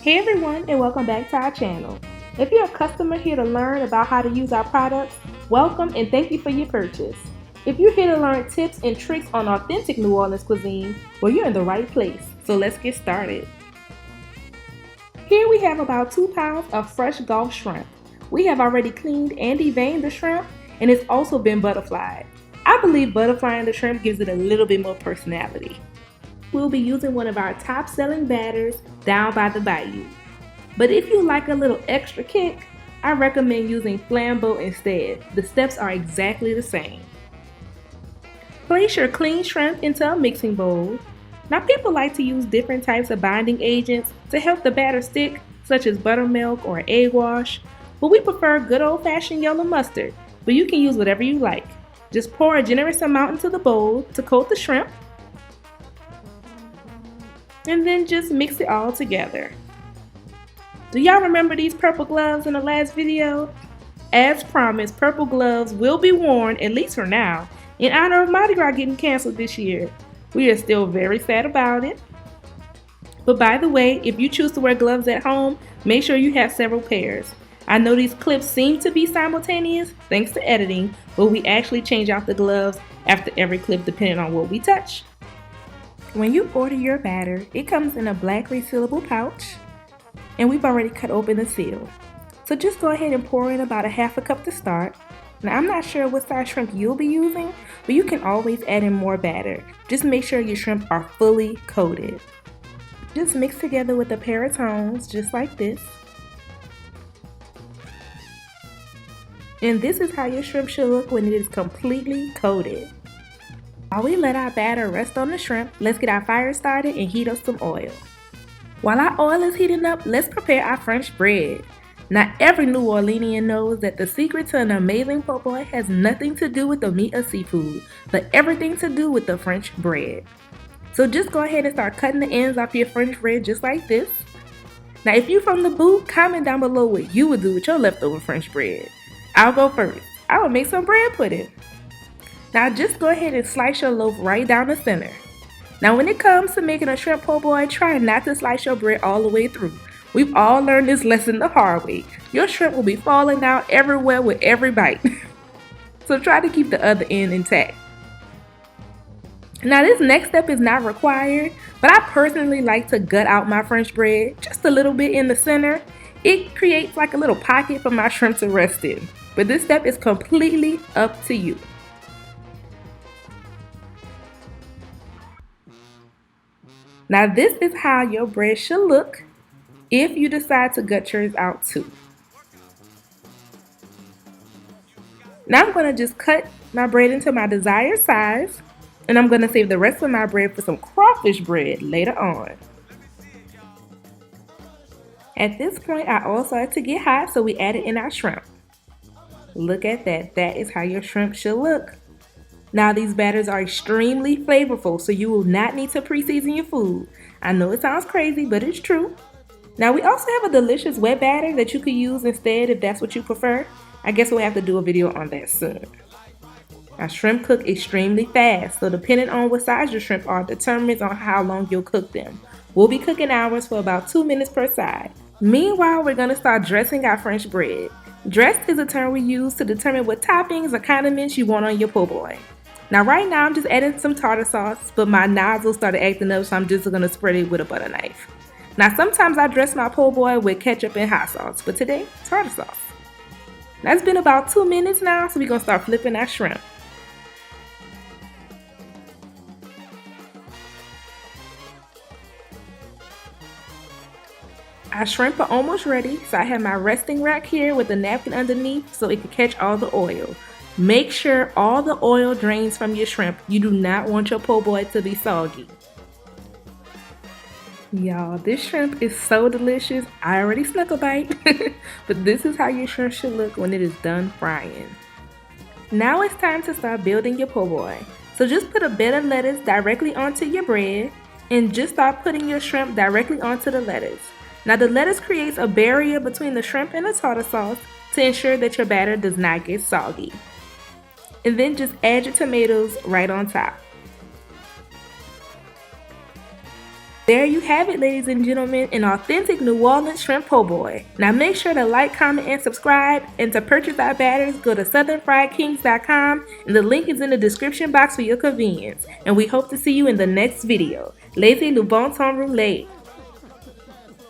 Hey everyone, and welcome back to our channel. If you're a customer here to learn about how to use our products, welcome and thank you for your purchase. If you're here to learn tips and tricks on authentic New Orleans cuisine, well, you're in the right place. So let's get started. Here we have about 2 pounds of fresh Gulf shrimp. We have already cleaned and deveined the shrimp, and it's also been butterflied. I believe butterflying the shrimp gives it a little bit more personality. We'll be using one of our top selling batters, Down by the Bayou. But if you like a little extra kick, I recommend using Flambeau instead. The steps are exactly the same. Place your clean shrimp into a mixing bowl. Now people like to use different types of binding agents to help the batter stick, such as buttermilk or egg wash, but we prefer good old-fashioned yellow mustard, but you can use whatever you like. Just pour a generous amount into the bowl to coat the shrimp, and then just mix it all together. Do y'all remember these purple gloves in the last video? As promised, purple gloves will be worn, at least for now, in honor of Mardi Gras getting canceled this year. We are still very sad about it. But by the way, if you choose to wear gloves at home, make sure you have several pairs. I know these clips seem to be simultaneous thanks to editing, but we actually change out the gloves after every clip depending on what we touch. When you order your batter, it comes in a black resealable pouch, and we've already cut open the seal. So just go ahead and pour in about a half a cup to start. Now I'm not sure what size shrimp you'll be using, but you can always add in more batter. Just make sure your shrimp are fully coated. Just mix together with a pair of tongs, just like this. And this is how your shrimp should look when it is completely coated. While we let our batter rest on the shrimp, let's get our fire started and heat up some oil. While our oil is heating up, let's prepare our French bread. Now every New Orleanian knows that the secret to an amazing po' boy has nothing to do with the meat or seafood, but everything to do with the French bread. So just go ahead and start cutting the ends off your French bread just like this. Now if you're from the booth, comment down below what you would do with your leftover French bread. I'll go first. I will make some bread pudding. Now just go ahead and slice your loaf right down the center. Now when it comes to making a shrimp po' boy, try not to slice your bread all the way through. We've all learned this lesson the hard way. Your shrimp will be falling out everywhere with every bite. So try to keep the other end intact. Now this next step is not required, but I personally like to gut out my French bread just a little bit in the center. It creates like a little pocket for my shrimp to rest in. But this step is completely up to you. Now this is how your bread should look if you decide to gut yours out too. Now I'm going to just cut my bread into my desired size, and I'm going to save the rest of my bread for some crawfish bread later on. At this point, our oil started to get hot, so we added in our shrimp. Look at that. That is how your shrimp should look. Now these batters are extremely flavorful, so you will not need to pre-season your food. I know it sounds crazy, but it's true. Now we also have a delicious wet batter that you could use instead if that's what you prefer. I guess we'll have to do a video on that soon. Now shrimp cook extremely fast, so depending on what size your shrimp are determines on how long you'll cook them. We'll be cooking ours for about 2 minutes per side. Meanwhile, we're going to start dressing our French bread. Dressed is a term we use to determine what toppings or condiments you want on your po' boy. Now right now I'm just adding some tartar sauce, but my nozzle started acting up, so I'm just going to spread it with a butter knife. Now sometimes I dress my po' boy with ketchup and hot sauce, but today, tartar sauce. Now it's been about 2 minutes now, so we're going to start flipping our shrimp. Our shrimp are almost ready, so I have my resting rack here with a napkin underneath so it can catch all the oil. Make sure all the oil drains from your shrimp. You do not want your po' boy to be soggy. Y'all, this shrimp is so delicious. I already snuck a bite, but this is how your shrimp should look when it is done frying. Now it's time to start building your po' boy. So just put a bed of lettuce directly onto your bread and just start putting your shrimp directly onto the lettuce. Now the lettuce creates a barrier between the shrimp and the tartar sauce to ensure that your batter does not get soggy. And then just add your tomatoes right on top. There you have it, ladies and gentlemen, an authentic New Orleans shrimp po' boy. Now make sure to like, comment, and subscribe, and to purchase our batters, go to southernfriedkings.com, and the link is in the description box for your convenience. And we hope to see you in the next video. Laissez le bon temps rouler.